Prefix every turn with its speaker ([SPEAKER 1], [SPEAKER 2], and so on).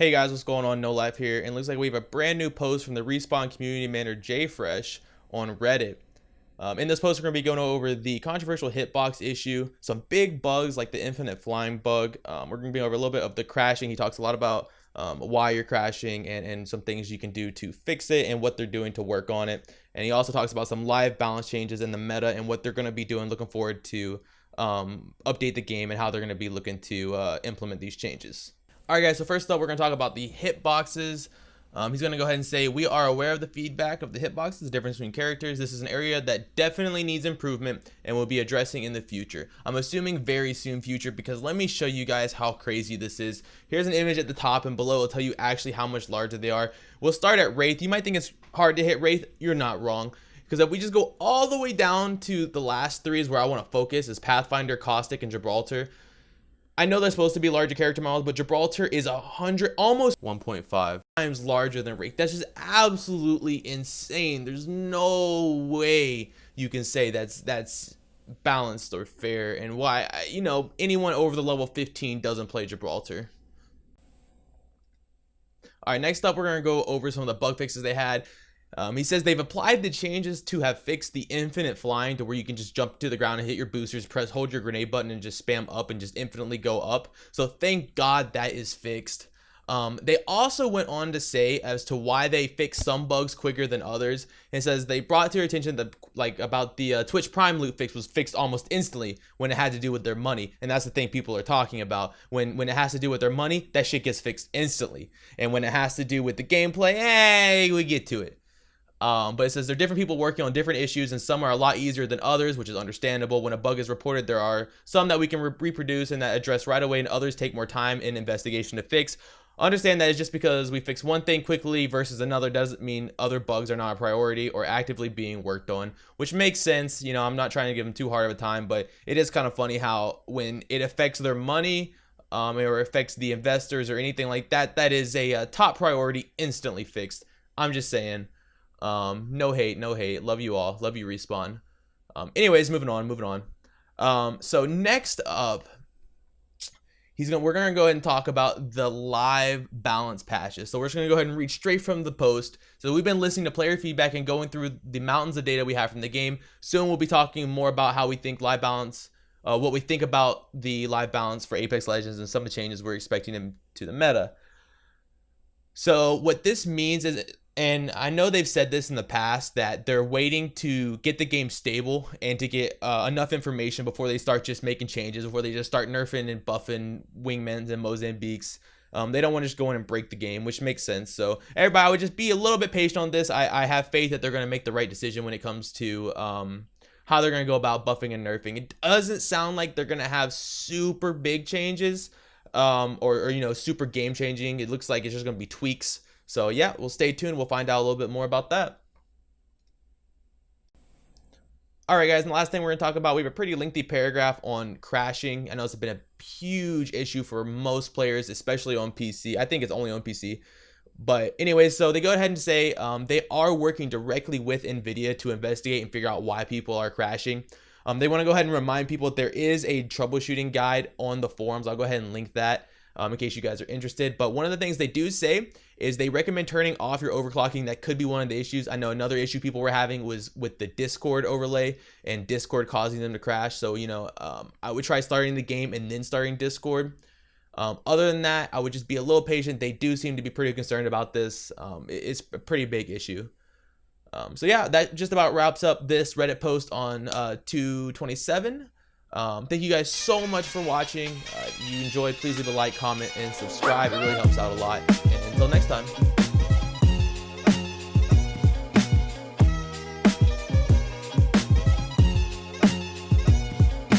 [SPEAKER 1] Hey guys, what's going on? No Life here, and it looks like we have a brand new post from the Respawn community manager JFresh on Reddit. In this post, we're going to be going over the controversial hitbox issue, some big bugs like the infinite flying bug. We're going to be over a little bit of the crashing. He talks a lot about why you're crashing and some things you can do to fix it and what they're doing to work on it. And he also talks about some live balance changes in the meta and what they're going to be doing, looking forward to update the game and how they're going to be looking to implement these changes. All right, guys, so first up, we're going to talk about the hitboxes. He's going to go ahead and say, we are aware of the feedback of the hitboxes, the difference between characters. This is an area that definitely needs improvement and we'll be addressing in the future. I'm assuming very soon future, because let me show you guys how crazy this is. Here's an image at the top, and below will tell you actually how much larger they are. We'll start at Wraith. You might think it's hard to hit Wraith. You're not wrong. Because if we just go all the way down to the last three is where I want to focus, is Pathfinder, Caustic, and Gibraltar. I know they're supposed to be larger character models, but Gibraltar is 100, almost 1.5 times larger than Wraith. That's just absolutely insane. There's no way you can say that's balanced or fair, and why, you know, anyone over the level 15 doesn't play Gibraltar. All right, next up, we're going to go over some of the bug fixes they had. He says they've applied the changes to have fixed the infinite flying, to where you can just jump to the ground and hit your boosters, hold your grenade button and just spam up and just infinitely go up. So thank God that is fixed. They also went on to say as to why they fixed some bugs quicker than others. It says they brought to your attention that, like, about the Twitch Prime loot fix was fixed almost instantly when it had to do with their money. And that's the thing people are talking about. When it has to do with their money, that shit gets fixed instantly. And when it has to do with the gameplay, hey, we get to it. But it says there are different people working on different issues, and some are a lot easier than others, which is understandable. When a bug is reported, there are some that we can reproduce and that address right away, and others take more time in investigation to fix. Understand that it's just because we fix one thing quickly versus another doesn't mean other bugs are not a priority or actively being worked on, which makes sense. You know, I'm not trying to give them too hard of a time, but it is kind of funny how when it affects their money or affects the investors or anything like that, that is a top priority, instantly fixed. I'm just saying. No hate, no hate. Love you all. Love you, Respawn. Anyways, moving on. So next up, we're gonna go ahead and talk about the live balance patches. So we're just gonna go ahead and read straight from the post. So we've been listening to player feedback and going through the mountains of data we have from the game. Soon we'll be talking more about how we think live balance, what we think about the live balance for Apex Legends and some of the changes we're expecting them to the meta. So what this means is, and I know they've said this in the past, that they're waiting to get the game stable and to get enough information before they start just making changes, before they just start nerfing and buffing wingmans and Mozambiques. They don't want to just go in and break the game, which makes sense. So everybody would just be a little bit patient on this. I have faith that they're going to make the right decision when it comes to how they're going to go about buffing and nerfing. It doesn't sound like they're going to have super big changes or you know, super game changing. It looks like it's just going to be tweaks. So yeah, we'll stay tuned. We'll find out a little bit more about that. All right, guys, and the last thing we're going to talk about, we have a pretty lengthy paragraph on crashing. I know it's been a huge issue for most players, especially on PC. I think it's only on PC. But anyways, so they go ahead and say they are working directly with NVIDIA to investigate and figure out why people are crashing. They want to go ahead and remind people that there is a troubleshooting guide on the forums. I'll go ahead and link that in case you guys are interested. But one of the things they do say is they recommend turning off your overclocking. That could be one of the issues. I know another issue people were having was with the Discord overlay and Discord causing them to crash. So, you know, I would try starting the game and then starting Discord. Other than that, I would just be a little patient. They do seem to be pretty concerned about this. It's a pretty big issue. So yeah, that just about wraps up this Reddit post on 2/27. Thank you guys so much for watching. If you enjoyed, please leave a like, comment, and subscribe. It really helps out a lot. And until next time.